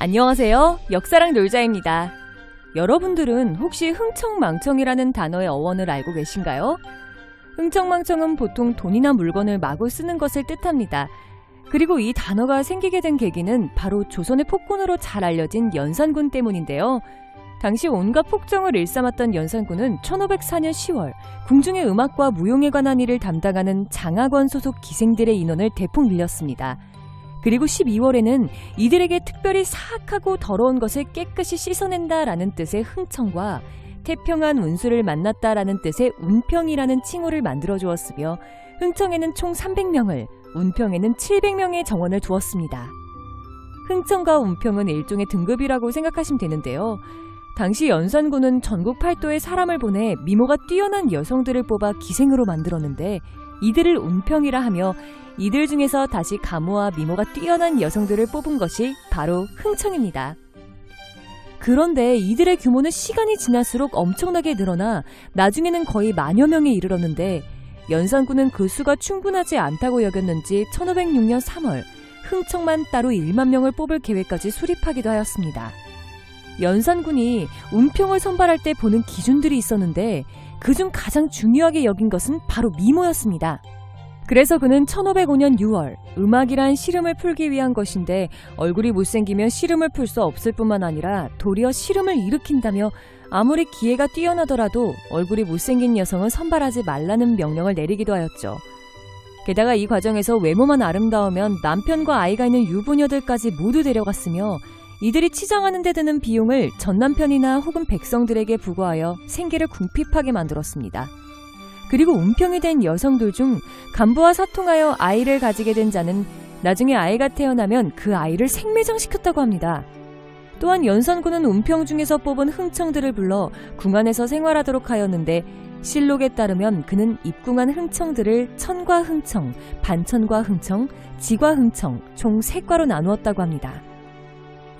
안녕하세요. 역사랑 놀자입니다. 여러분들은 혹시 흥청망청이라는 단어의 어원을 알고 계신가요? 흥청망청은 보통 돈이나 물건을 마구 쓰는 것을 뜻합니다. 그리고 이 단어가 생기게 된 계기는 바로 조선의 폭군으로 잘 알려진 연산군 때문인데요. 당시 온갖 폭정을 일삼았던 연산군은 1504년 10월 궁중의 음악과 무용에 관한 일을 담당하는 장학원 소속 기생들의 인원을 대폭 늘렸습니다. 그리고 12월에는 이들에게 특별히 사악하고 더러운 것을 깨끗이 씻어낸다라는 뜻의 흥청과 태평한 운수를 만났다라는 뜻의 운평이라는 칭호를 만들어주었으며 흥청에는 총 300명을, 운평에는 700명의 정원을 두었습니다. 흥청과 운평은 일종의 등급이라고 생각하시면 되는데요. 당시 연산군은 전국 팔도에 사람을 보내 미모가 뛰어난 여성들을 뽑아 기생으로 만들었는데 이들을 운평이라 하며 이들 중에서 다시 가무와 미모가 뛰어난 여성들을 뽑은 것이 바로 흥청입니다. 그런데 이들의 규모는 시간이 지날수록 엄청나게 늘어나 나중에는 거의 만여 명에 이르렀는데 연산군은 그 수가 충분하지 않다고 여겼는지 1506년 3월 흥청만 따로 1만 명을 뽑을 계획까지 수립하기도 하였습니다. 연산군이 운평을 선발할 때 보는 기준들이 있었는데 그중 가장 중요하게 여긴 것은 바로 미모였습니다. 그래서 그는 1505년 6월 음악이란 시름을 풀기 위한 것인데 얼굴이 못생기면 시름을 풀 수 없을 뿐만 아니라 도리어 시름을 일으킨다며 아무리 기회가 뛰어나더라도 얼굴이 못생긴 여성은 선발하지 말라는 명령을 내리기도 하였죠. 게다가 이 과정에서 외모만 아름다우면 남편과 아이가 있는 유부녀들까지 모두 데려갔으며 이들이 치장하는 데 드는 비용을 전남편이나 혹은 백성들에게 부과하여 생계를 궁핍하게 만들었습니다. 그리고 운평이 된 여성들 중 간부와 사통하여 아이를 가지게 된 자는 나중에 아이가 태어나면 그 아이를 생매장시켰다고 합니다. 또한 연산군은 운평 중에서 뽑은 흥청들을 불러 궁안에서 생활하도록 하였는데 실록에 따르면 그는 입궁한 흥청들을 천과 흥청, 반천과 흥청, 지과 흥청 총 3과로 나누었다고 합니다.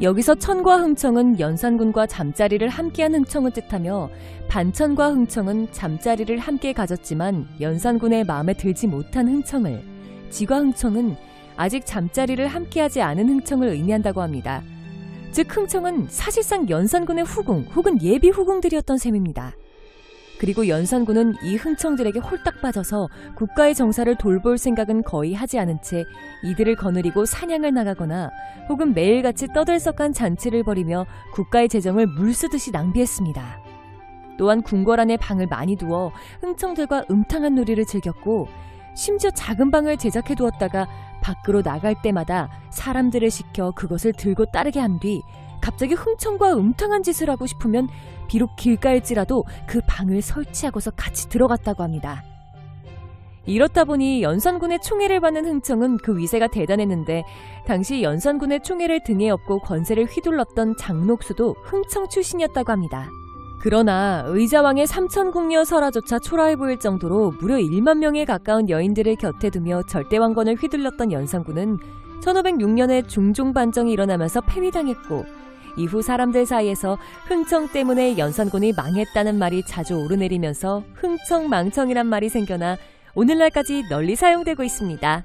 여기서 천과 흥청은 연산군과 잠자리를 함께한 흥청을 뜻하며 반천과 흥청은 잠자리를 함께 가졌지만 연산군의 마음에 들지 못한 흥청을, 지과 흥청은 아직 잠자리를 함께하지 않은 흥청을 의미한다고 합니다. 즉 흥청은 사실상 연산군의 후궁 혹은 예비 후궁들이었던 셈입니다. 그리고 연산군은 이 흥청들에게 홀딱 빠져서 국가의 정사를 돌볼 생각은 거의 하지 않은 채 이들을 거느리고 사냥을 나가거나 혹은 매일같이 떠들썩한 잔치를 벌이며 국가의 재정을 물쓰듯이 낭비했습니다. 또한 궁궐 안에 방을 많이 두어 흥청들과 음탕한 놀이를 즐겼고 심지어 작은 방을 제작해 두었다가 밖으로 나갈 때마다 사람들을 시켜 그것을 들고 따르게 한 뒤 갑자기 흥청과 음탕한 짓을 하고 싶으면 비록 길가일지라도 그 방을 설치하고서 같이 들어갔다고 합니다. 이렇다 보니 연산군의 총애를 받는 흥청은 그 위세가 대단했는데 당시 연산군의 총애를 등에 업고 권세를 휘둘렀던 장록수도 흥청 출신이었다고 합니다. 그러나 의자왕의 삼천궁녀 설화조차 초라해 보일 정도로 무려 1만 명에 가까운 여인들을 곁에 두며 절대왕권을 휘둘렀던 연산군은 1506년에 중종반정이 일어나면서 폐위당했고 이후 사람들 사이에서 흥청 때문에 연산군이 망했다는 말이 자주 오르내리면서 흥청망청이란 말이 생겨나 오늘날까지 널리 사용되고 있습니다.